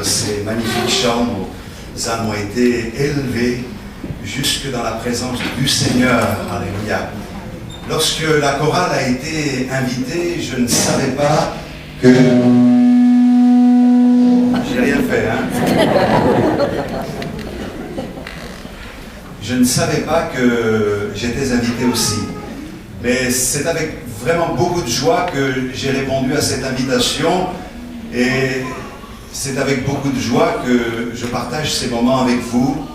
ces magnifiques chants, nos âmes ont été élevées jusque dans la présence du Seigneur. Alléluia. Lorsque la chorale a été invitée, je ne savais pas que... J'ai rien fait, hein? Je ne savais pas que j'étais invité aussi. Mais c'est avec vraiment beaucoup de joie que j'ai répondu à cette invitation. Et c'est avec beaucoup de joie que je partage ces moments avec vous,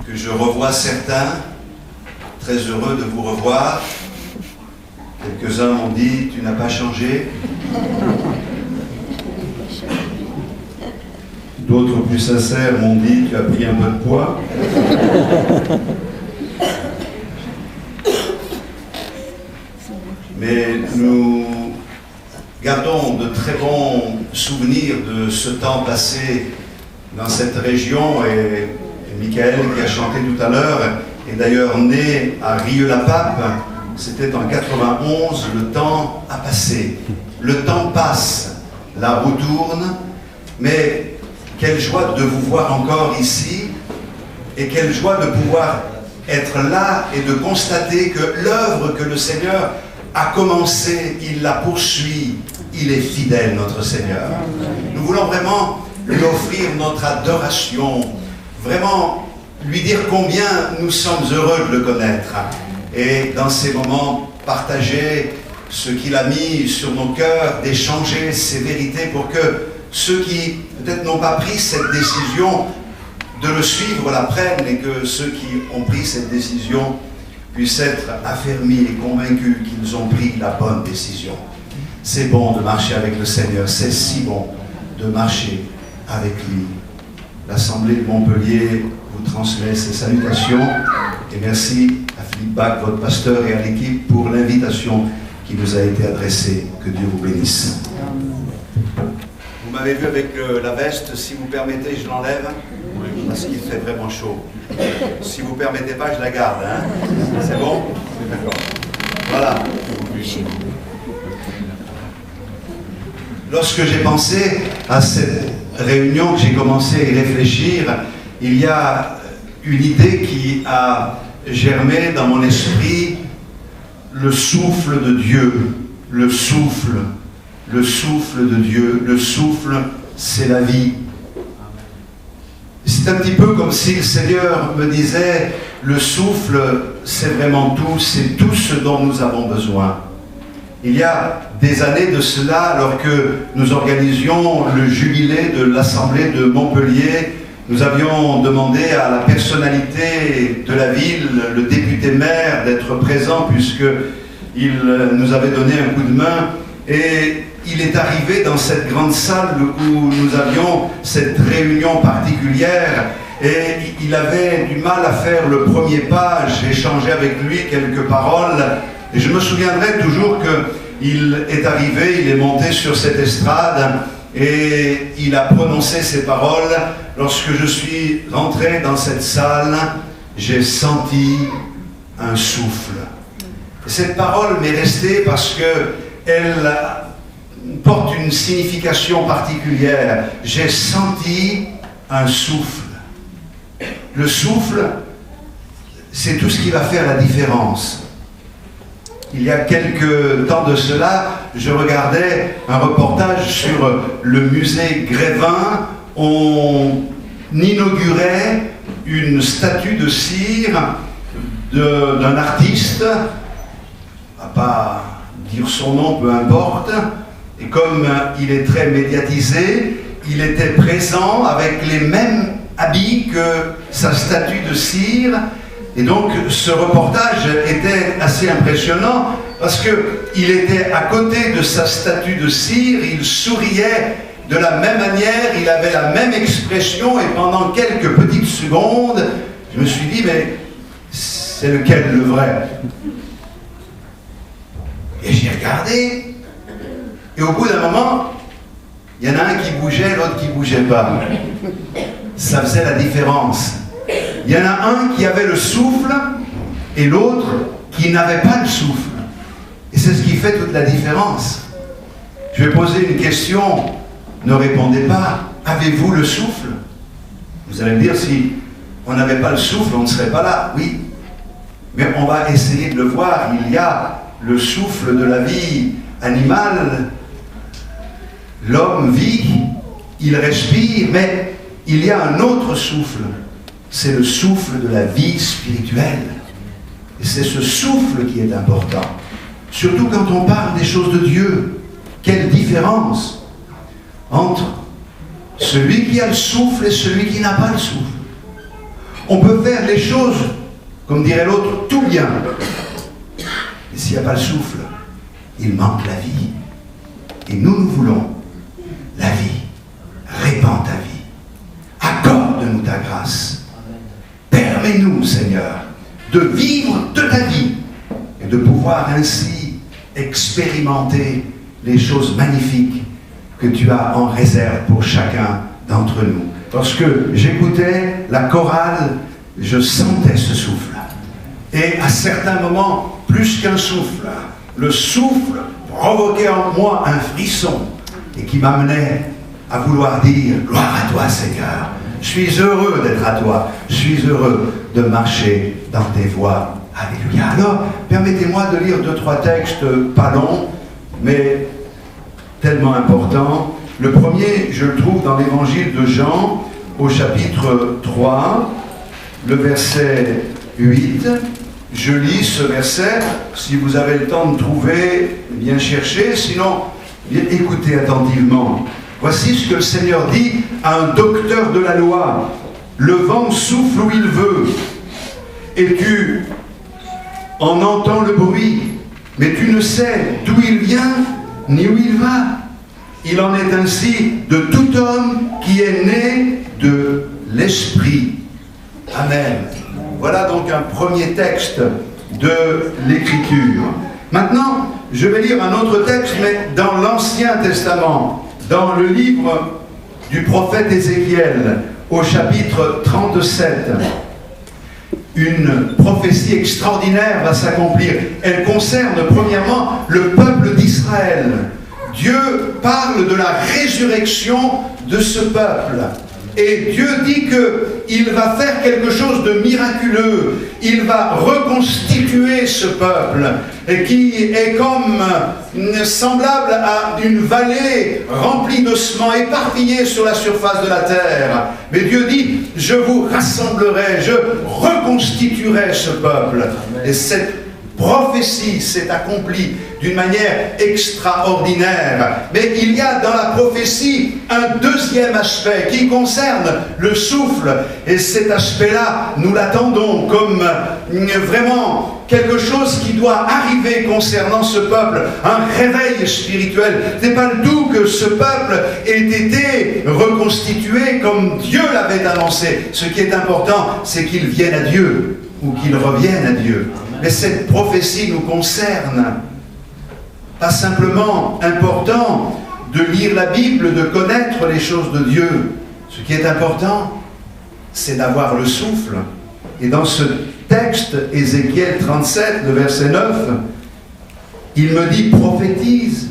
que je revois certains. Très heureux de vous revoir. Quelques-uns m'ont dit « Tu n'as pas changé ». D'autres plus sincères m'ont dit « Tu as pris un peu de poids ». Mais nous gardons de très bons souvenirs de ce temps passé dans cette région. Et Michael, qui a chanté tout à l'heure, est d'ailleurs né à Rieux-la-Pape. C'était en 91. Le temps a passé. Le temps passe, la roue tourne, mais quelle joie de vous voir encore ici, et quelle joie de pouvoir être là et de constater que l'œuvre que le Seigneur a commencé, il la poursuit. Il est fidèle, notre Seigneur. Nous voulons vraiment lui offrir notre adoration, vraiment lui dire combien nous sommes heureux de le connaître. Et dans ces moments, partager ce qu'il a mis sur nos cœurs, d'échanger ces vérités pour que ceux qui peut-être n'ont pas pris cette décision de le suivre la prennent, et que ceux qui ont pris cette décision puissent être affermis et convaincus qu'ils ont pris la bonne décision. C'est bon de marcher avec le Seigneur, c'est si bon de marcher avec lui. L'Assemblée de Montpellier vous transmet ses salutations et merci à Philippe Bach, votre pasteur, et à l'équipe pour l'invitation qui nous a été adressée. Que Dieu vous bénisse. Vous m'avez vu avec la veste, si vous permettez, je l'enlève parce qu'il fait vraiment chaud. Si vous ne permettez pas, je la garde. Hein? C'est bon? D'accord. Voilà. Lorsque j'ai pensé à cette réunion, que j'ai commencé à y réfléchir, il y a une idée qui a germé dans mon esprit: le souffle de Dieu. Le souffle de Dieu. Le souffle, c'est la vie. C'est un petit peu comme si le Seigneur me disait: le souffle, c'est vraiment tout, c'est tout ce dont nous avons besoin. Il y a des années de cela, alors que nous organisions le jubilé de l'Assemblée de Montpellier, nous avions demandé à la personnalité de la ville, le député-maire, d'être présent, puisqu'il nous avait donné un coup de main. Et il est arrivé dans cette grande salle où nous avions cette réunion particulière, et il avait du mal à faire le premier pas. J'ai échangé avec lui quelques paroles, et je me souviendrai toujours qu'il est arrivé, il est monté sur cette estrade, et il a prononcé ces paroles. Lorsque je suis rentré dans cette salle, j'ai senti un souffle. Et cette parole m'est restée parce qu'elle porte une signification particulière. J'ai senti un souffle. Le souffle, c'est tout ce qui va faire la différence. Il y a quelques temps de cela, je regardais un reportage sur le musée Grévin. On inaugurait une statue de cire d'un artiste, on ne va pas dire son nom, peu importe, et comme il est très médiatisé, il était présent avec les mêmes habits que sa statue de cire. Et donc ce reportage était assez impressionnant parce qu'il était à côté de sa statue de cire, il souriait de la même manière, il avait la même expression, et pendant quelques petites secondes, je me suis dit, mais c'est lequel le vrai? Et j'ai regardé, et au bout d'un moment, il y en a un qui bougeait, l'autre qui ne bougeait pas. Ça faisait la différence. Il y en a un qui avait le souffle et l'autre qui n'avait pas le souffle. Et c'est ce qui fait toute la différence. Je vais poser une question, ne répondez pas. Avez-vous le souffle? Vous allez me dire, si on n'avait pas le souffle, on ne serait pas là. Oui, mais on va essayer de le voir. Il y a le souffle de la vie animale. L'homme vit, il respire, mais il y a un autre souffle. C'est le souffle de la vie spirituelle. Et c'est ce souffle qui est important. Surtout quand on parle des choses de Dieu. Quelle différence entre celui qui a le souffle et celui qui n'a pas le souffle. On peut faire les choses, comme dirait l'autre, tout bien. Mais s'il n'y a pas le souffle, il manque la vie. Et nous voulons la vie. Répands ta vie. Accorde-nous ta grâce. Permets-nous, Seigneur, de vivre de ta vie et de pouvoir ainsi expérimenter les choses magnifiques que tu as en réserve pour chacun d'entre nous. Lorsque j'écoutais la chorale, je sentais ce souffle. Et à certains moments, plus qu'un souffle, le souffle provoquait en moi un frisson et qui m'amenait à vouloir dire « Gloire à toi, Seigneur ». Je suis heureux d'être à toi. Je suis heureux de marcher dans tes voies. Alléluia. Alors, permettez-moi de lire 2-3 textes pas longs, mais tellement importants. Le premier, je le trouve dans l'évangile de Jean, au chapitre 3, le verset 8. Je lis ce verset. Si vous avez le temps de trouver, bien chercher. Sinon, bien écoutez attentivement. Voici ce que le Seigneur dit à un docteur de la loi. Le vent souffle où il veut, et tu en entends le bruit, mais tu ne sais d'où il vient, ni où il va. Il en est ainsi de tout homme qui est né de l'Esprit. Amen. Voilà donc un premier texte de l'Écriture. Maintenant, je vais lire un autre texte, mais dans l'Ancien Testament. Dans le livre du prophète Ézéchiel, au chapitre 37, une prophétie extraordinaire va s'accomplir. Elle concerne premièrement le peuple d'Israël. Dieu parle de la résurrection de ce peuple. Et Dieu dit qu'il va faire quelque chose de miraculeux. Il va reconstituer ce peuple, et qui est comme semblable à une vallée remplie d'ossements éparpillés sur la surface de la terre. Mais Dieu dit, je vous rassemblerai, je reconstituerai ce peuple. Et cette prophétie s'est accomplie d'une manière extraordinaire. Mais il y a dans la prophétie un deuxième aspect qui concerne le souffle. Et cet aspect-là, nous l'attendons comme vraiment quelque chose qui doit arriver concernant ce peuple. Un réveil spirituel. Ce n'est pas le tout que ce peuple ait été reconstitué comme Dieu l'avait annoncé. Ce qui est important, c'est qu'il vienne à Dieu, ou qu'il revienne à Dieu. Mais cette prophétie nous concerne. Pas simplement important de lire la Bible, de connaître les choses de Dieu. Ce qui est important, c'est d'avoir le souffle. Et dans ce texte, Ézéchiel 37, le verset 9, il me dit, prophétise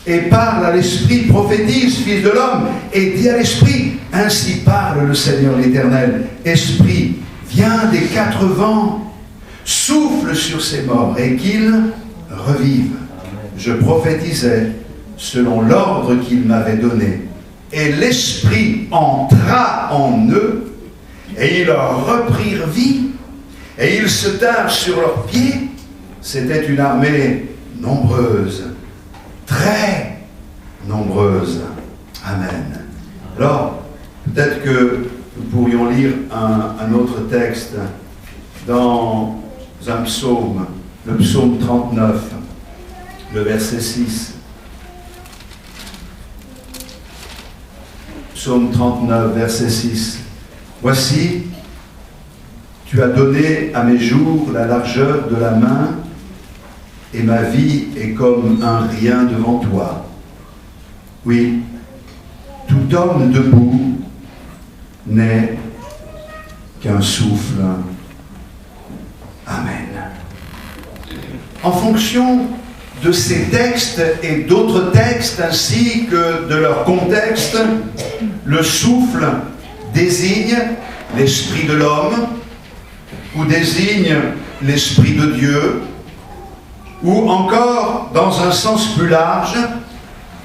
et parle à l'Esprit, prophétise, fils de l'homme, et dis à l'Esprit, ainsi parle le Seigneur l'Éternel, Esprit, viens des 4 vents, souffle sur ces morts et qu'ils revivent. Je prophétisais selon l'ordre qu'il m'avait donné. Et l'Esprit entra en eux, et ils leur reprirent vie, et ils se tinrent sur leurs pieds. C'était une armée nombreuse, très nombreuse. Amen. Alors, peut-être que nous pourrions lire un autre texte dans un psaume, le psaume 39, le verset 6. Psaume 39, verset 6. Voici, tu as donné à mes jours la largeur de la main, et ma vie est comme un rien devant toi. Oui, tout homme debout n'est qu'un souffle. Amen. En fonction de ces textes et d'autres textes ainsi que de leur contexte, le souffle désigne l'esprit de l'homme ou désigne l'esprit de Dieu, ou encore, dans un sens plus large,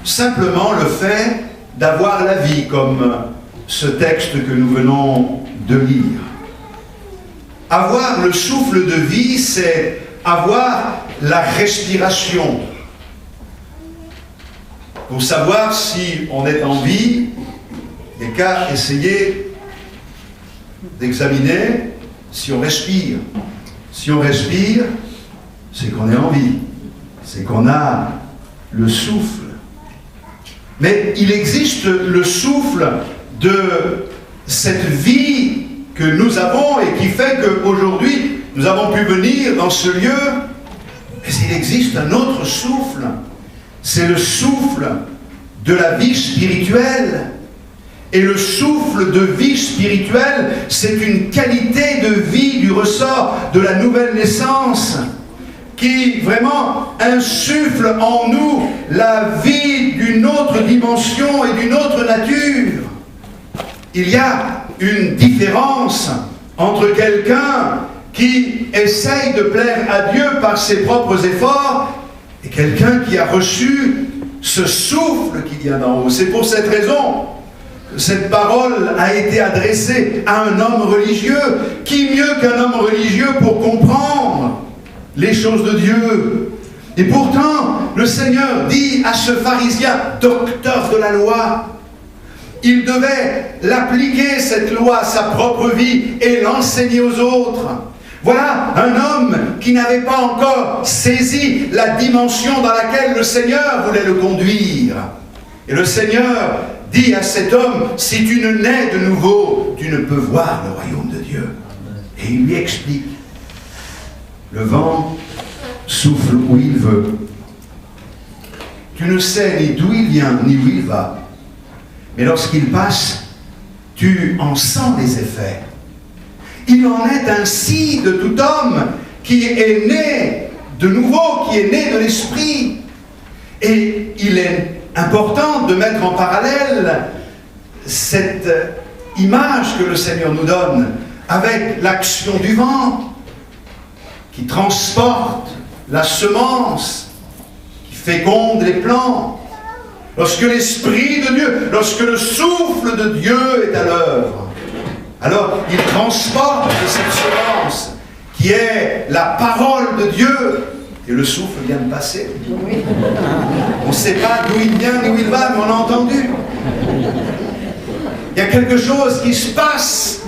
simplement le fait d'avoir la vie, comme ce texte que nous venons de lire. Avoir le souffle de vie, c'est avoir la respiration. Pour savoir si on est en vie, il n'y a qu'à essayer d'examiner si on respire. Si on respire, c'est qu'on est en vie, c'est qu'on a le souffle. Mais il existe le souffle de cette vie que nous avons et qui fait qu'aujourd'hui, nous avons pu venir dans ce lieu. Mais il existe un autre souffle, c'est le souffle de la vie spirituelle. Et le souffle de vie spirituelle, c'est une qualité de vie du ressort de la nouvelle naissance qui vraiment insuffle en nous la vie d'une autre dimension et d'une autre nature. Il y a une différence entre quelqu'un qui essaye de plaire à Dieu par ses propres efforts et quelqu'un qui a reçu ce souffle qui vient d'en haut. C'est pour cette raison que cette parole a été adressée à un homme religieux. Qui mieux qu'un homme religieux pour comprendre les choses de Dieu? Et pourtant, le Seigneur dit à ce pharisien, docteur de la loi, il devait l'appliquer, cette loi, à sa propre vie et l'enseigner aux autres. Voilà un homme qui n'avait pas encore saisi la dimension dans laquelle le Seigneur voulait le conduire. Et le Seigneur dit à cet homme, si tu ne nais de nouveau, tu ne peux voir le royaume de Dieu. Et il lui explique. Le vent souffle où il veut. Tu ne sais ni d'où il vient, ni où il va. Mais lorsqu'il passe, tu en sens les effets. Il en est ainsi de tout homme qui est né de nouveau, qui est né de l'esprit. Et il est important de mettre en parallèle cette image que le Seigneur nous donne avec l'action du vent qui transporte la semence, qui féconde les plantes. Lorsque l'Esprit de Dieu, lorsque le souffle de Dieu est à l'œuvre, alors il transporte cette semence qui est la parole de Dieu. Et le souffle vient de passer. On ne sait pas d'où il vient ni où il va, mais on a entendu. Il y a quelque chose qui se passe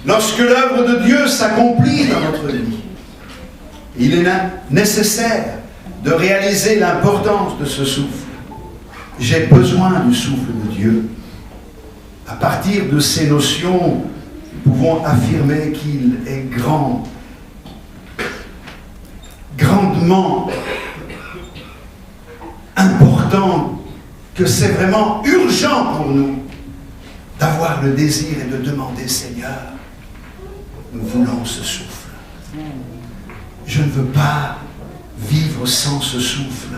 lorsque l'œuvre de Dieu s'accomplit dans notre vie. Il est nécessaire de réaliser l'importance de ce souffle. J'ai besoin du souffle de Dieu. À partir de ces notions, nous pouvons affirmer qu'il est grand, grandement important, que c'est vraiment urgent pour nous d'avoir le désir et de demander, Seigneur, nous voulons ce souffle. Je ne veux pas vivre sans ce souffle.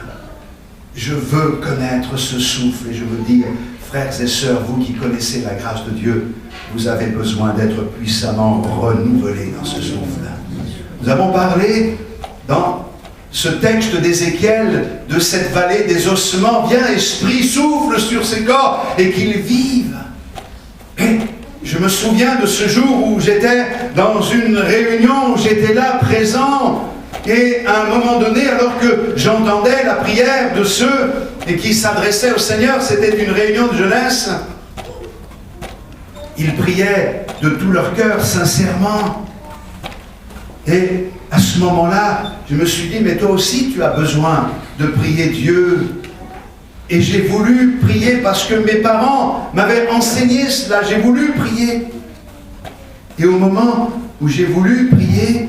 Je veux connaître ce souffle et je veux dire, frères et sœurs, vous qui connaissez la grâce de Dieu, vous avez besoin d'être puissamment renouvelés dans ce souffle. Nous avons parlé dans ce texte d'Ézéchiel de cette vallée des ossements. Viens, Esprit, souffle sur ces corps et qu'ils vivent. Et je me souviens de ce jour où j'étais dans une réunion, où j'étais là présent. Et à un moment donné, alors que j'entendais la prière de ceux qui s'adressaient au Seigneur, c'était une réunion de jeunesse, ils priaient de tout leur cœur, sincèrement. Et à ce moment-là, je me suis dit, mais toi aussi tu as besoin de prier Dieu. Et j'ai voulu prier parce que mes parents m'avaient enseigné cela, j'ai voulu prier. Et au moment où j'ai voulu prier,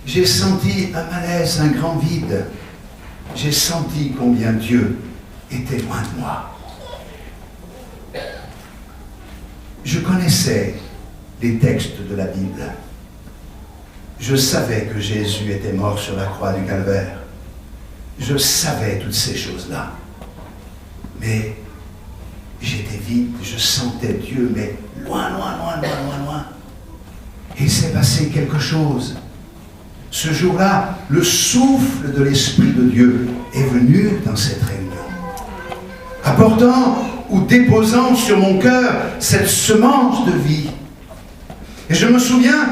j'ai senti un malaise, un grand vide. J'ai senti combien Dieu était loin de moi. Je connaissais les textes de la Bible. Je savais que Jésus était mort sur la croix du Calvaire. je savais toutes ces choses-là. Mais j'étais vide, je sentais Dieu, mais loin, loin, loin, loin, loin, loin. Et il s'est passé quelque chose. Ce jour-là, le souffle de l'Esprit de Dieu est venu dans cette réunion, apportant ou déposant sur mon cœur cette semence de vie. Et je me souviens,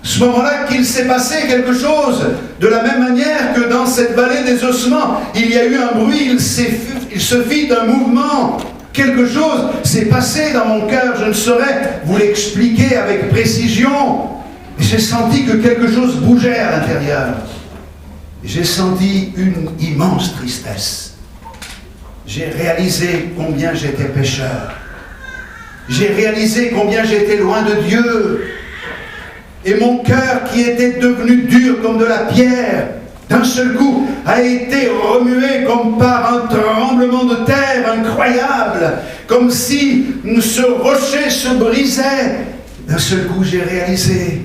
ce moment-là, qu'il s'est passé quelque chose, de la même manière que dans cette vallée des ossements, il y a eu un bruit, il se fit un mouvement, quelque chose s'est passé dans mon cœur, je ne saurais vous l'expliquer avec précision. J'ai senti que quelque chose bougeait à l'intérieur. J'ai senti une immense tristesse. J'ai réalisé combien j'étais pécheur. J'ai réalisé combien j'étais loin de Dieu. Et mon cœur, qui était devenu dur comme de la pierre, d'un seul coup, a été remué comme par un tremblement de terre incroyable, comme si ce rocher se brisait. D'un seul coup, j'ai réalisé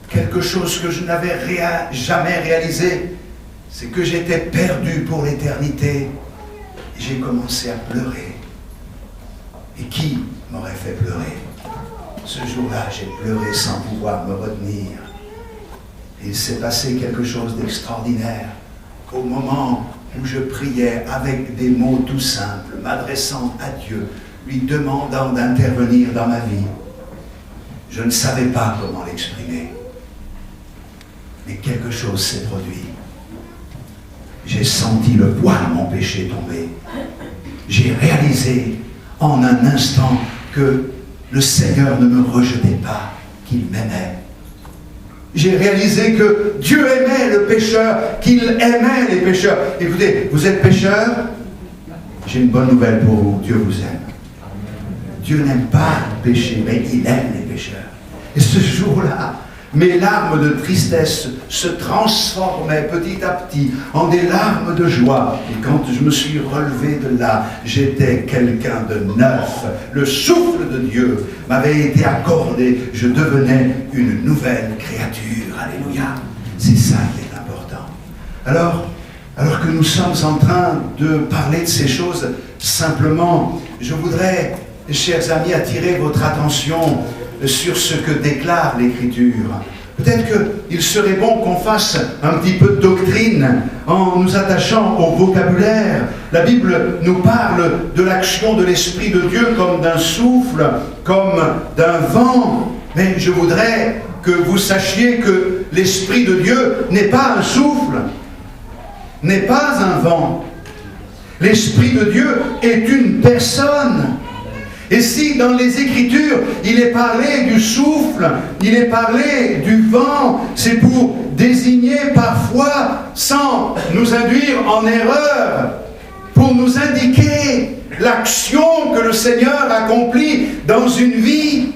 quelque chose que je n'avais jamais réalisé, c'est que j'étais perdu pour l'éternité. J'ai commencé à pleurer. Et qui m'aurait fait pleurer? Ce jour-là, j'ai pleuré sans pouvoir me retenir. Et il s'est passé quelque chose d'extraordinaire. Au moment où je priais avec des mots tout simples, m'adressant à Dieu, lui demandant d'intervenir dans ma vie, je ne savais pas comment l'exprimer. Mais quelque chose s'est produit. J'ai senti le poids de mon péché tomber. J'ai réalisé en un instant que le Seigneur ne me rejetait pas, qu'il m'aimait. J'ai réalisé que Dieu aimait le pécheur, qu'il aimait les pécheurs. Écoutez, vous êtes pécheur? J'ai une bonne nouvelle pour vous, Dieu vous aime. Dieu n'aime pas le péché, mais il aime les pécheurs. Et ce jour-là, mes larmes de tristesse se transformaient petit à petit en des larmes de joie. Et quand je me suis relevé de là, j'étais quelqu'un de neuf. Le souffle de Dieu m'avait été accordé. Je devenais une nouvelle créature. Alléluia. C'est ça qui est important. Alors que nous sommes en train de parler de ces choses, simplement, je voudrais, chers amis, attirer votre attention sur ce que déclare l'Écriture. Peut-être qu'il serait bon qu'on fasse un petit peu de doctrine en nous attachant au vocabulaire. La Bible nous parle de l'action de l'Esprit de Dieu comme d'un souffle, comme d'un vent. Mais je voudrais que vous sachiez que l'Esprit de Dieu n'est pas un souffle, n'est pas un vent. L'Esprit de Dieu est une personne. Et si dans les Écritures, il est parlé du souffle, il est parlé du vent, c'est pour désigner parfois, sans nous induire en erreur, pour nous indiquer l'action que le Seigneur accomplit dans une vie.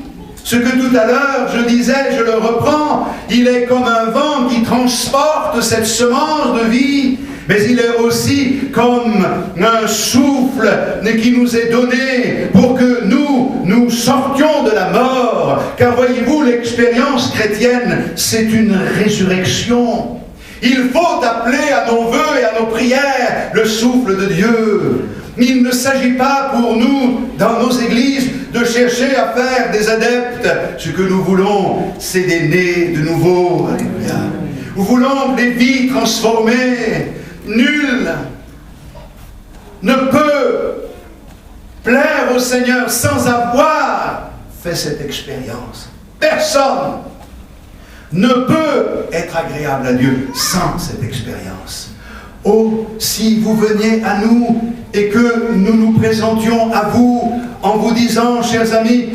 Ce que tout à l'heure je disais, je le reprends, il est comme un vent qui transporte cette semence de vie. Mais il est aussi comme un souffle qui nous est donné pour que nous sortions de la mort. Car voyez-vous, l'expérience chrétienne, c'est une résurrection. Il faut appeler à nos vœux et à nos prières le souffle de Dieu. Il ne s'agit pas pour nous, dans nos églises, de chercher à faire des adeptes. Ce que nous voulons, c'est des nés de nouveau. Alléluia. Nous voulons des vies transformées. Nul ne peut plaire au Seigneur sans avoir fait cette expérience. Personne ne peut être agréable à Dieu sans cette expérience. Oh, si vous veniez à nous et que nous nous présentions à vous en vous disant, chers amis,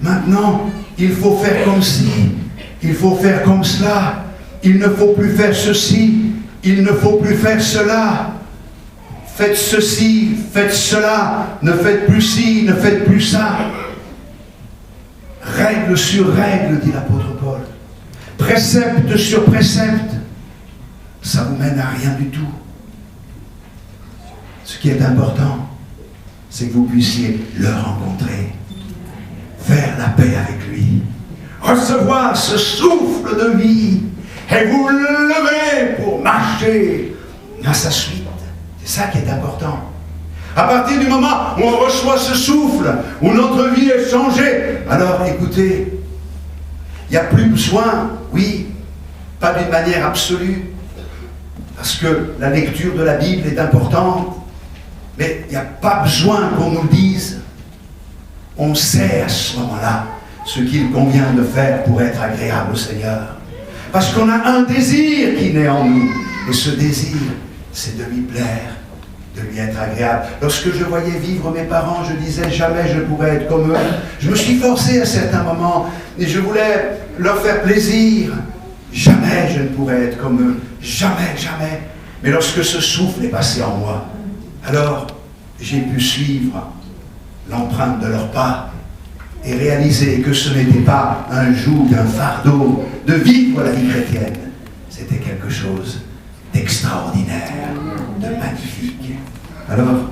maintenant, il faut faire comme ci, il faut faire comme cela. Il ne faut plus faire ceci, il ne faut plus faire cela. Faites ceci, faites cela, ne faites plus ci, ne faites plus ça. Règle sur règle, dit l'apôtre Paul. Précepte sur précepte. Ça ne vous mène à rien du tout. Ce qui est important, c'est que vous puissiez le rencontrer, faire la paix avec lui, recevoir ce souffle de vie, et vous lever pour marcher à sa suite. C'est ça qui est important. À partir du moment où on reçoit ce souffle, où notre vie est changée, alors écoutez, il n'y a plus besoin, oui, pas d'une manière absolue, parce que la lecture de la Bible est importante, mais il n'y a pas besoin qu'on nous le dise. On sait à ce moment-là ce qu'il convient de faire pour être agréable au Seigneur. Parce qu'on a un désir qui naît en nous, et ce désir, c'est de lui plaire, de lui être agréable. Lorsque je voyais vivre mes parents, je disais jamais je pourrais être comme eux. Je me suis forcé à certains moments et je voulais leur faire plaisir. Jamais je ne pourrais être comme eux. Jamais, jamais. Mais lorsque ce souffle est passé en moi, alors j'ai pu suivre l'empreinte de leurs pas et réaliser que ce n'était pas un joug, un fardeau de vivre la vie chrétienne. C'était quelque chose d'extraordinaire, de magnifique. Alors,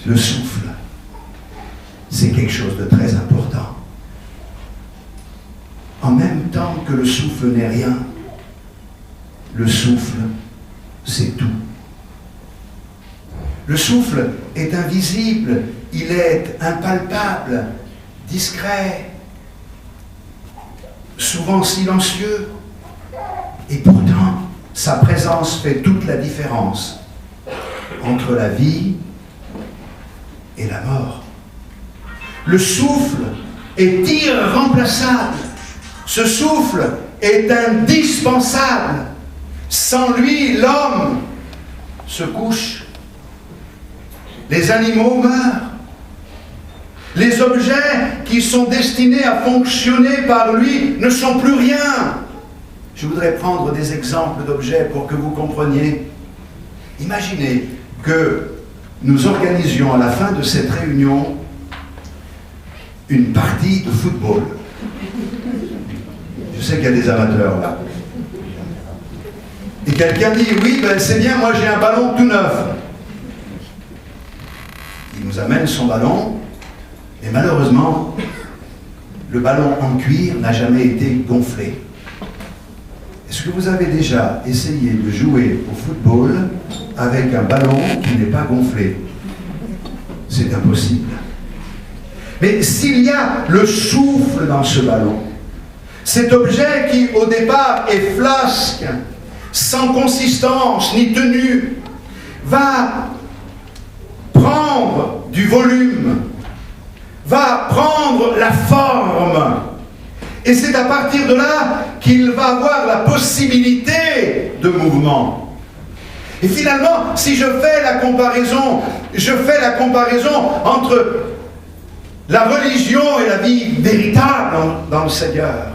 le souffle, c'est quelque chose de très important. En même temps que le souffle n'est rien, le souffle, c'est tout. Le souffle est invisible, il est impalpable, discret, souvent silencieux, et pourtant, sa présence fait toute la différence entre la vie et la mort. Le souffle est irremplaçable. Ce souffle est indispensable. Sans lui, l'homme se couche. Les animaux meurent. Les objets qui sont destinés à fonctionner par lui ne sont plus rien. Je voudrais prendre des exemples d'objets pour que vous compreniez. Imaginez que nous organisions à la fin de cette réunion une partie de football. Je sais qu'il y a des amateurs là. Et quelqu'un dit, oui, ben c'est bien, moi j'ai un ballon tout neuf. Il nous amène son ballon, et malheureusement, le ballon en cuir n'a jamais été gonflé. Est-ce que vous avez déjà essayé de jouer au football avec un ballon qui n'est pas gonflé? C'est impossible. Mais s'il y a le souffle dans ce ballon, cet objet qui au départ est flasque, sans consistance ni tenue, va prendre du volume, va prendre la forme. Et c'est à partir de là qu'il va avoir la possibilité de mouvement. Et finalement, si je fais la comparaison entre la religion et la vie véritable dans le Seigneur.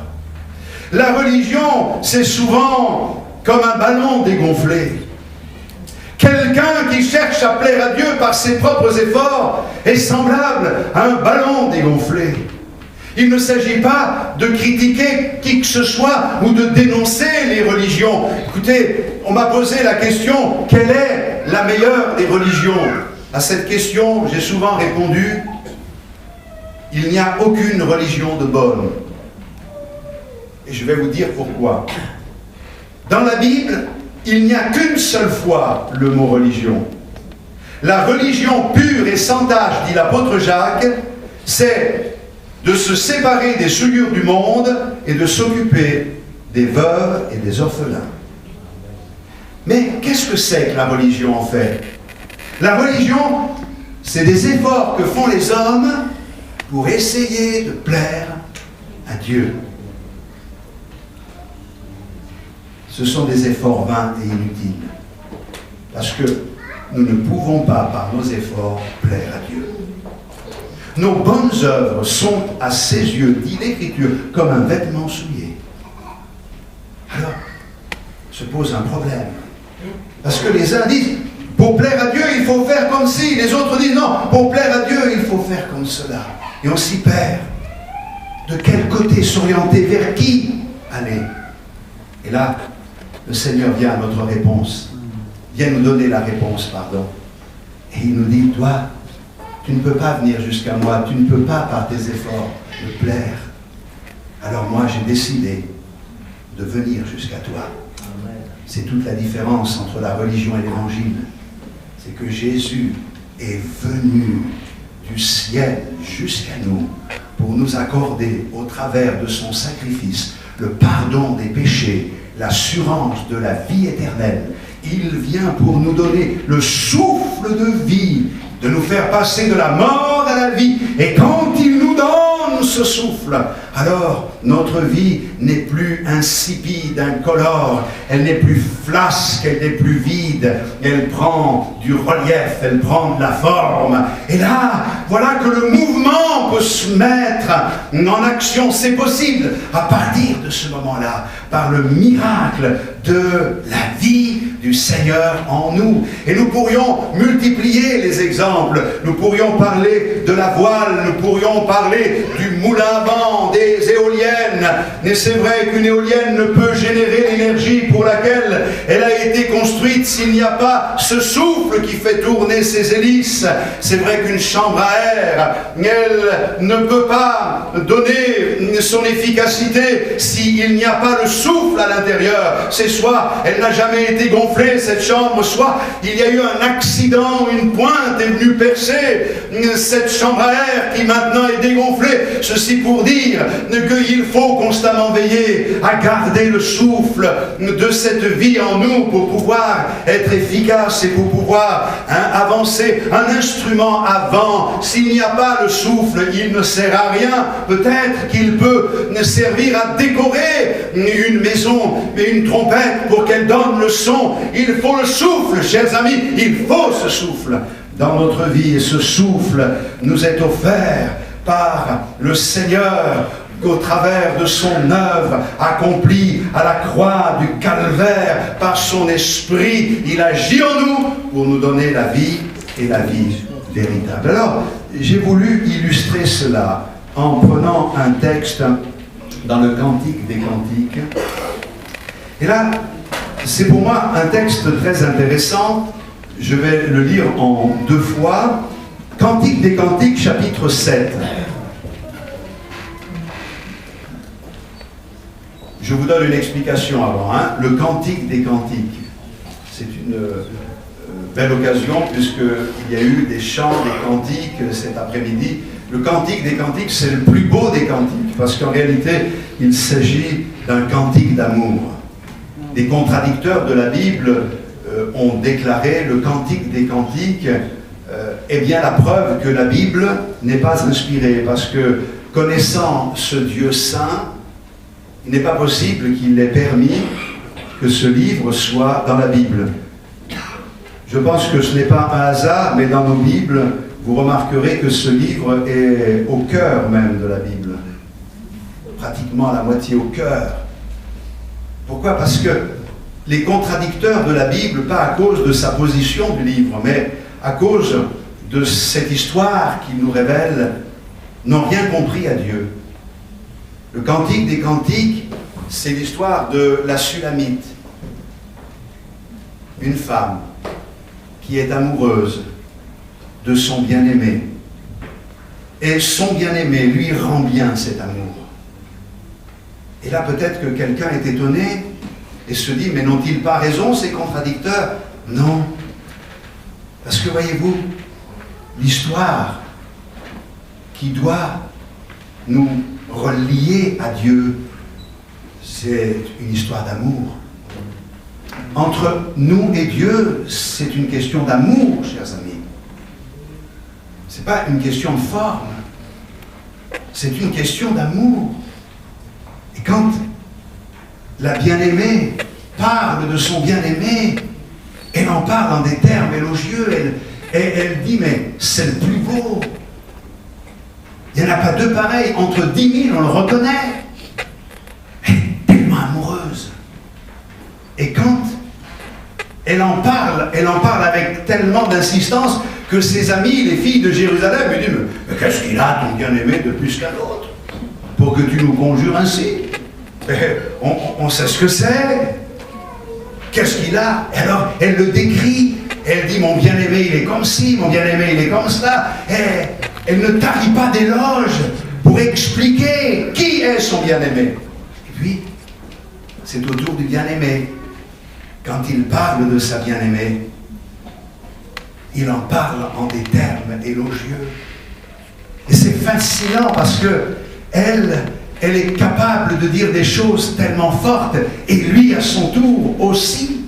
La religion, c'est souvent comme un ballon dégonflé. Quelqu'un qui cherche à plaire à Dieu par ses propres efforts est semblable à un ballon dégonflé. Il ne s'agit pas de critiquer qui que ce soit ou de dénoncer les religions. Écoutez, on m'a posé la question, quelle est la meilleure des religions? À cette question, j'ai souvent répondu, il n'y a aucune religion de bonne. Et je vais vous dire pourquoi. Dans la Bible, il n'y a qu'une seule fois le mot religion. La religion pure et sans tache, dit l'apôtre Jacques, c'est de se séparer des souillures du monde et de s'occuper des veuves et des orphelins. Mais qu'est-ce que c'est que la religion en fait? La religion, c'est des efforts que font les hommes pour essayer de plaire à Dieu. Ce sont des efforts vains et inutiles. Parce que nous ne pouvons pas, par nos efforts, plaire à Dieu. Nos bonnes œuvres sont, à ses yeux, dit l'Écriture, comme un vêtement souillé. Alors, se pose un problème. Parce que les uns disent, pour plaire à Dieu, il faut faire comme ci. Les autres disent, non, pour plaire à Dieu, il faut faire comme cela. Et on s'y perd. De quel côté s'orienter? Vers qui aller? Et là, le Seigneur vient à notre réponse. Vient nous donner la réponse, pardon. Et il nous dit, toi, tu ne peux pas venir jusqu'à moi, tu ne peux pas, par tes efforts, me plaire. Alors moi, j'ai décidé de venir jusqu'à toi. C'est toute la différence entre la religion et l'évangile. C'est que Jésus est venu du ciel jusqu'à nous pour nous accorder, au travers de son sacrifice, le pardon des péchés, l'assurance de la vie éternelle. Il vient pour nous donner le souffle de vie, de nous faire passer de la mort à la vie. Et quand il nous donne ce souffle, alors notre vie n'est plus insipide, incolore, elle n'est plus flasque, elle n'est plus vide, elle prend du relief, elle prend de la forme. Et là, voilà que le mouvement peut se mettre en action, c'est possible à partir de ce moment-là, par le miracle de la vie du Seigneur en nous. Et nous pourrions multiplier les exemples, nous pourrions parler de la voile, nous pourrions parler du moulin à vent, des éoliennes. Mais c'est vrai qu'une éolienne ne peut générer l'énergie pour laquelle elle a été construite s'il n'y a pas ce souffle qui fait tourner ses hélices. C'est vrai qu'une chambre à air, elle ne peut pas donner son efficacité s'il n'y a pas le souffle à l'intérieur. C'est soit elle n'a jamais été gonflée, cette chambre, soit il y a eu un accident, une pointe est venue percer cette chambre à air qui maintenant est dégonflée. Ceci pour dire qu'il faut constamment veiller à garder le souffle de cette vie en nous pour pouvoir être efficace et pour pouvoir avancer. Un instrument à vent, s'il n'y a pas le souffle, il ne sert à rien. Peut-être qu'il peut servir à décorer une maison, mais une trompette pour qu'elle donne le son. Il faut le souffle, chers amis, il faut ce souffle dans notre vie. Et ce souffle nous est offert par le Seigneur au travers de son œuvre accomplie à la croix du calvaire. Par son esprit, il agit en nous pour nous donner la vie et la vie véritable. Alors, j'ai voulu illustrer cela en prenant un texte dans le Cantique des Cantiques. Et là, c'est pour moi un texte très intéressant. Je vais le lire en 2 fois. Cantique des Cantiques, chapitre 7. Je vous donne une explication avant. Le Cantique des Cantiques, c'est une belle occasion puisqu'il y a eu des chants, des cantiques cet après-midi. Le Cantique des Cantiques, c'est le plus beau des cantiques parce qu'en réalité, il s'agit d'un cantique d'amour. Des contradicteurs de la Bible ont déclaré le Cantique des Cantiques est bien la preuve que la Bible n'est pas inspirée parce que connaissant ce Dieu saint, il n'est pas possible qu'il ait permis que ce livre soit dans la Bible. Je pense que ce n'est pas un hasard, mais dans nos Bibles, vous remarquerez que ce livre est au cœur même de la Bible. Pratiquement à la moitié au cœur. Pourquoi? Parce que les contradicteurs de la Bible, pas à cause de sa position du livre, mais à cause de cette histoire qu'il nous révèle, n'ont rien compris à Dieu. Le Cantique des Cantiques, c'est l'histoire de la Sulamite, une femme qui est amoureuse de son bien-aimé. Et son bien-aimé lui rend bien cet amour. Et là, peut-être que quelqu'un est étonné et se dit, mais n'ont-ils pas raison, ces contradicteurs? Non. Parce que, voyez-vous, l'histoire qui doit nous relier à Dieu, c'est une histoire d'amour. Entre nous et Dieu, c'est une question d'amour, chers amis. Ce n'est pas une question de forme, c'est une question d'amour. Et quand la bien-aimée parle de son bien-aimé, elle en parle en des termes élogieux, elle dit, mais c'est le plus beau. Il n'y en a pas deux pareils, entre 10 000, on le reconnaît. Elle est tellement amoureuse. Et quand elle en parle avec tellement d'insistance que ses amis, les filles de Jérusalem, lui disent, mais qu'est-ce qu'il a, ton bien-aimé, de plus qu'un autre, pour que tu nous conjures ainsi? On sait ce que c'est. Qu'est-ce qu'il a? Et alors, elle le décrit. Elle dit, mon bien-aimé, il est comme ci, mon bien-aimé, il est comme cela. Elle ne tarit pas d'éloges pour expliquer qui est son bien-aimé. Et puis, c'est au tour du bien-aimé quand il parle de sa bien-aimée, il en parle en des termes élogieux. Et c'est fascinant parce que elle est capable de dire des choses tellement fortes, et lui, à son tour, aussi.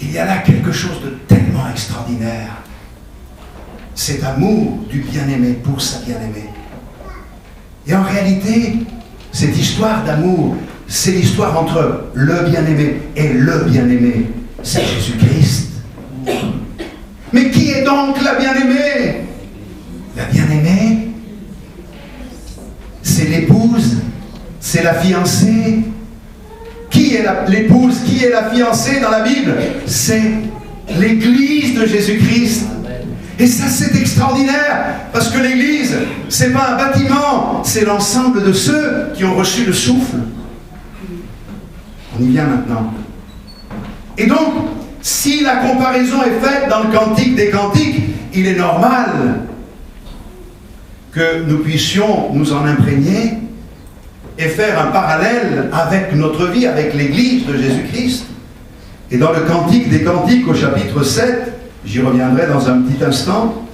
Il y a là quelque chose de tellement extraordinaire. Cet amour du bien-aimé pour sa bien-aimée. Et en réalité, cette histoire d'amour, c'est l'histoire entre le bien-aimé et le bien-aimé. C'est Jésus-Christ. Mais qui est donc la bien-aimée? La bien-aimée, c'est l'épouse, c'est la fiancée. Qui est l'épouse, qui est la fiancée dans la Bible? C'est l'Église de Jésus-Christ. Et ça, c'est extraordinaire, parce que l'Église, c'est pas un bâtiment, c'est l'ensemble de ceux qui ont reçu le souffle. On y vient maintenant. Et donc, si la comparaison est faite dans le Cantique des Cantiques, il est normal que nous puissions nous en imprégner et faire un parallèle avec notre vie, avec l'Église de Jésus-Christ. Et dans le Cantique des Cantiques, au chapitre 7, j'y reviendrai dans un petit instant,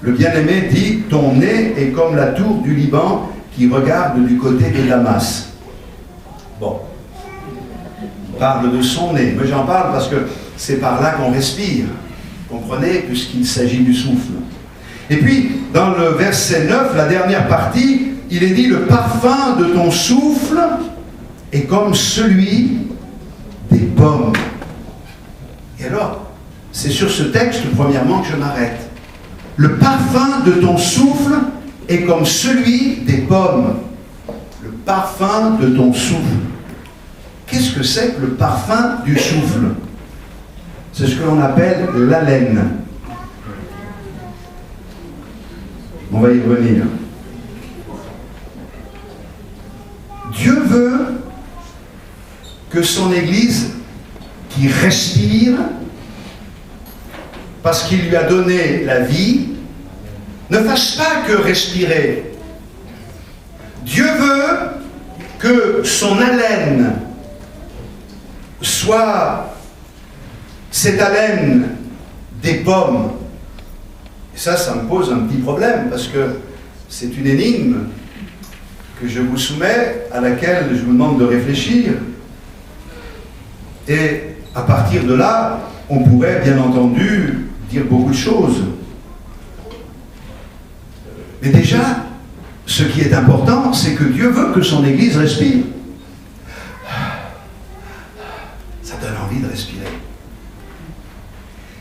le bien-aimé dit « Ton nez est comme la tour du Liban qui regarde du côté de Damas. » Bon, on parle de son nez, mais j'en parle parce que c'est par là qu'on respire, comprenez, puisqu'il s'agit du souffle. Et puis, dans le verset 9, la dernière partie, il est dit « Le parfum de ton souffle est comme celui des pommes. » Et alors, c'est sur ce texte, premièrement, que je m'arrête. Le parfum de ton souffle est comme celui des pommes. Le parfum de ton souffle. Qu'est-ce que c'est que le parfum du souffle? C'est ce que l'on appelle l'haleine. On va y revenir. Dieu veut que son Église, qui respire, parce qu'il lui a donné la vie, ne fasse pas que respirer. Dieu veut que son haleine soit cette haleine des pommes. Et ça me pose un petit problème, parce que c'est une énigme que je vous soumets, à laquelle je vous demande de réfléchir. Et à partir de là, on pourrait bien entendu dire beaucoup de choses. Mais déjà, ce qui est important, c'est que Dieu veut que son Église respire. Ça donne envie de respirer.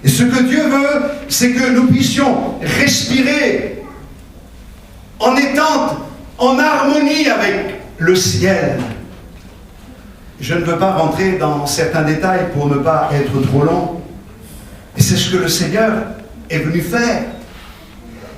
Et ce que Dieu veut, c'est que nous puissions respirer en étant en harmonie avec le ciel. Je ne veux pas rentrer dans certains détails pour ne pas être trop long. Et c'est ce que le Seigneur est venu faire.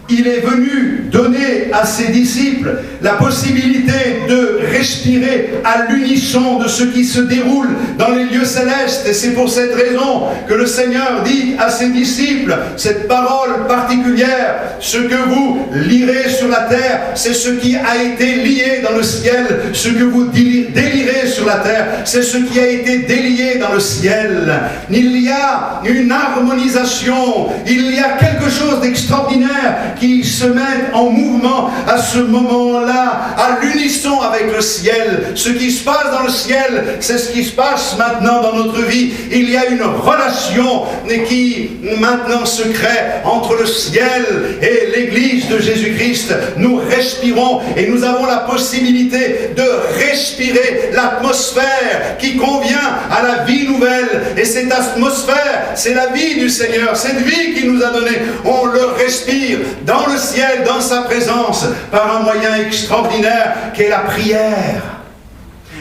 Il est venu donner à ses disciples la possibilité de respirer à l'unisson de ce qui se déroule dans les lieux célestes. Et c'est pour cette raison que le Seigneur dit à ses disciples cette parole particulière: ce que vous lirez sur la terre, c'est ce qui a été lié dans le ciel. Ce que vous délirez sur la terre, c'est ce qui a été délié dans le ciel. Il y a une harmonisation, il y a quelque chose d'extraordinaire qui se met en mouvement à ce moment-là, à l'unisson avec le ciel. Ce qui se passe dans le ciel, c'est ce qui se passe maintenant dans notre vie. Il y a une relation qui maintenant se crée entre le ciel et l'Église de Jésus-Christ. Nous respirons et nous avons la possibilité de respirer l'atmosphère qui convient à la vie nouvelle. Et cette atmosphère, c'est la vie du Seigneur, cette vie qu'il nous a donnée. On le respire dans le ciel, dans sa présence, par un moyen extraordinaire qu'est la prière.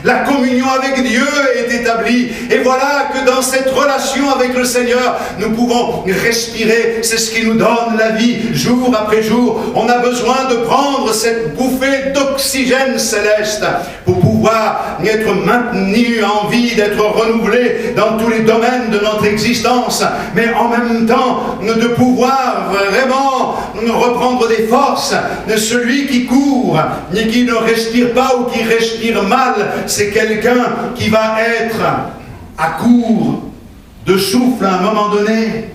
La communion avec Dieu est établie. Et voilà que dans cette relation avec le Seigneur, nous pouvons respirer. C'est ce qui nous donne la vie jour après jour. On a besoin de prendre cette bouffée d'oxygène céleste pour pouvoir pouvoir être maintenu en vie, d'être renouvelé dans tous les domaines de notre existence, mais en même temps de pouvoir vraiment reprendre des forces. Celui qui court, ni qui ne respire pas ou qui respire mal, c'est quelqu'un qui va être à court de souffle à un moment donné.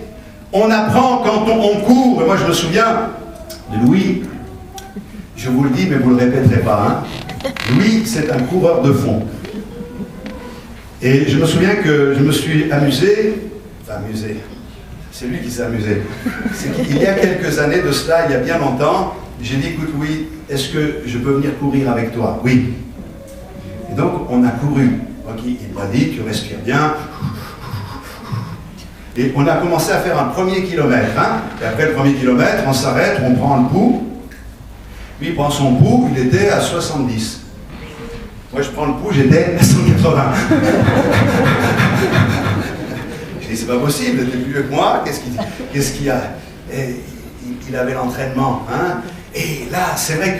On apprend quand on court, et moi je me souviens de Louis, je vous le dis mais vous ne le répéterez pas, hein. Louis c'est un coureur de fond. Et je me souviens que je me suis amusé, c'est lui qui s'est amusé. C'est qu'il y a quelques années de cela, il y a bien longtemps, j'ai dit écoute Louis, est-ce que je peux venir courir avec toi? Oui. Et donc on a couru. Donc il m'a dit tu respires bien. Et on a commencé à faire un premier kilomètre. Hein. Et après le premier kilomètre, on s'arrête, on prend le pouls. Lui il prend son pouls, il était à 70. Moi je prends le pouls, j'étais à 180. J'ai dit c'est pas possible, t'es plus vieux que moi, qu'est-ce qu'il y a? Et il avait l'entraînement. Hein. Et là, c'est vrai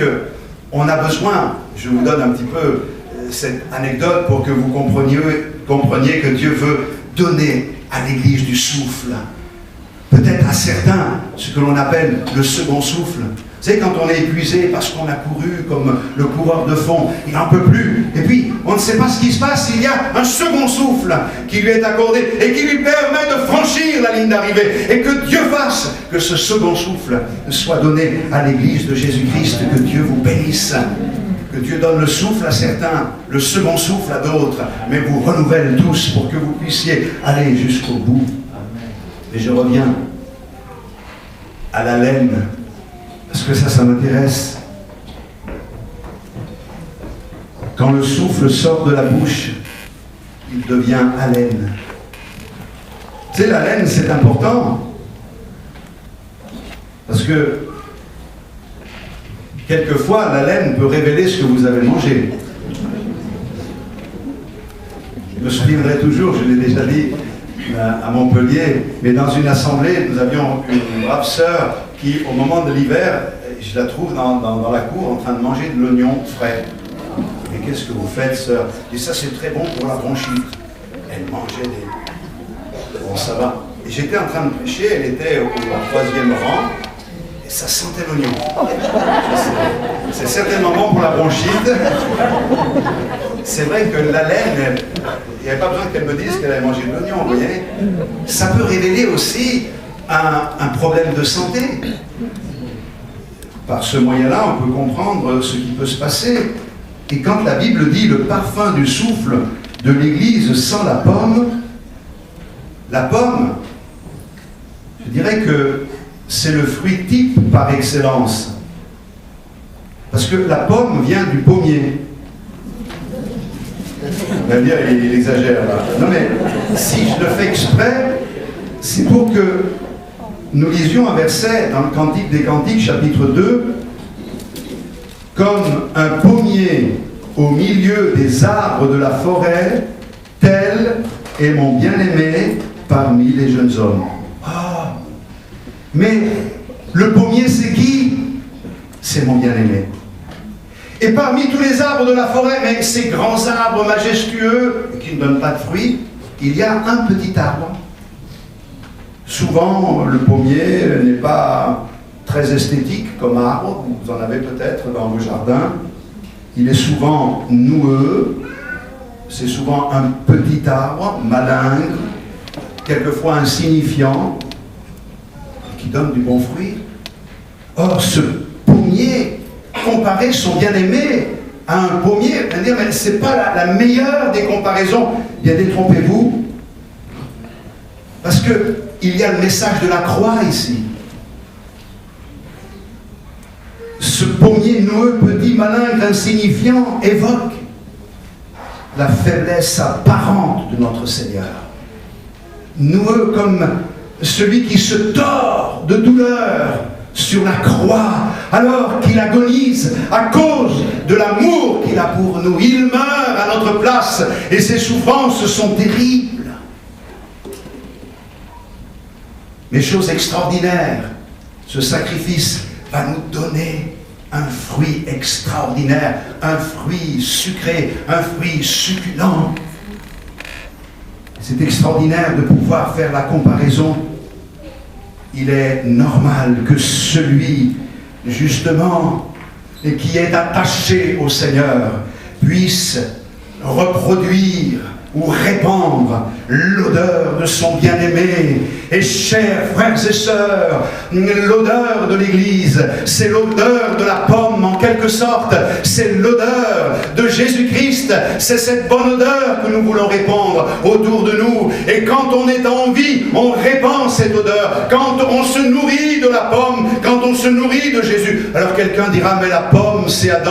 qu'on a besoin, je vous donne un petit peu cette anecdote pour que vous compreniez que Dieu veut donner à l'Église du souffle. Peut-être à certains, ce que l'on appelle le second souffle. Vous savez, quand on est épuisé parce qu'on a couru comme le coureur de fond, il n'en peut plus. Et puis, on ne sait pas ce qui se passe, il y a un second souffle qui lui est accordé et qui lui permet de franchir la ligne d'arrivée. Et que Dieu fasse que ce second souffle soit donné à l'Église de Jésus-Christ, que Dieu vous bénisse. Que Dieu donne le souffle à certains, le second souffle à d'autres, mais vous renouvelle tous pour que vous puissiez aller jusqu'au bout. Et je reviens à la laine, parce que ça m'intéresse. Quand le souffle sort de la bouche, il devient haleine. Tu sais, la laine, c'est important, parce que quelquefois, la laine peut révéler ce que vous avez mangé. Je me souviendrai toujours, je l'ai déjà dit à Montpellier, mais dans une assemblée, nous avions une brave sœur qui, au moment de l'hiver, je la trouve dans la cour en train de manger de l'oignon frais. Mais qu'est-ce que vous faites, sœur? Et ça, c'est très bon pour la bronchite. Elle mangeait des... Bon, ça va. Et j'étais en train de prêcher, elle était au 3e rang. Ça sentait l'oignon. C'est certainement bon pour la bronchite. C'est vrai que la laine, il n'y avait pas besoin qu'elle me dise qu'elle avait mangé de l'oignon, vous voyez. Ça peut révéler aussi un problème de santé. Par ce moyen-là, on peut comprendre ce qui peut se passer. Et quand la Bible dit le parfum du souffle de l'Église sent la pomme, je dirais que c'est le fruit type par excellence. Parce que la pomme vient du pommier. On va dire, il exagère là. Non mais, si je le fais exprès, c'est pour que nous lisions un verset dans le Cantique des Cantiques, chapitre 2, comme un pommier au milieu des arbres de la forêt, tel est mon bien-aimé parmi les jeunes hommes. Mais le pommier, c'est qui? C'est mon bien-aimé. Et parmi tous les arbres de la forêt, mais ces grands arbres majestueux qui ne donnent pas de fruits, il y a un petit arbre. Souvent, le pommier n'est pas très esthétique comme arbre, vous en avez peut-être dans vos jardins. Il est souvent noueux, c'est souvent un petit arbre, malingre, quelquefois insignifiant, qui donne du bon fruit. Or, ce pommier, comparer son bien-aimé à un pommier, dire, mais ce n'est pas la meilleure des comparaisons. Bien, détrompez-vous, parce qu'il y a le message de la croix ici. Ce pommier noueux, petit, malingre, insignifiant, évoque la faiblesse apparente de notre Seigneur. Noueux comme celui qui se tord de douleur sur la croix, alors qu'il agonise à cause de l'amour qu'il a pour nous. Il meurt à notre place et ses souffrances sont terribles. Mais chose extraordinaire, ce sacrifice va nous donner un fruit extraordinaire, un fruit sucré, un fruit succulent. C'est extraordinaire de pouvoir faire la comparaison. Il est normal que celui, justement, qui est attaché au Seigneur, puisse reproduire ou répandre l'odeur de son bien-aimé. Et chers frères et sœurs, l'odeur de l'Église, c'est l'odeur de la pomme en quelque sorte, c'est l'odeur de Jésus-Christ, c'est cette bonne odeur que nous voulons répandre autour de nous. Et quand on est en vie, on répand cette odeur. Quand on se nourrit de la pomme, quand on se nourrit de Jésus. Alors quelqu'un dira, mais la pomme c'est Adam.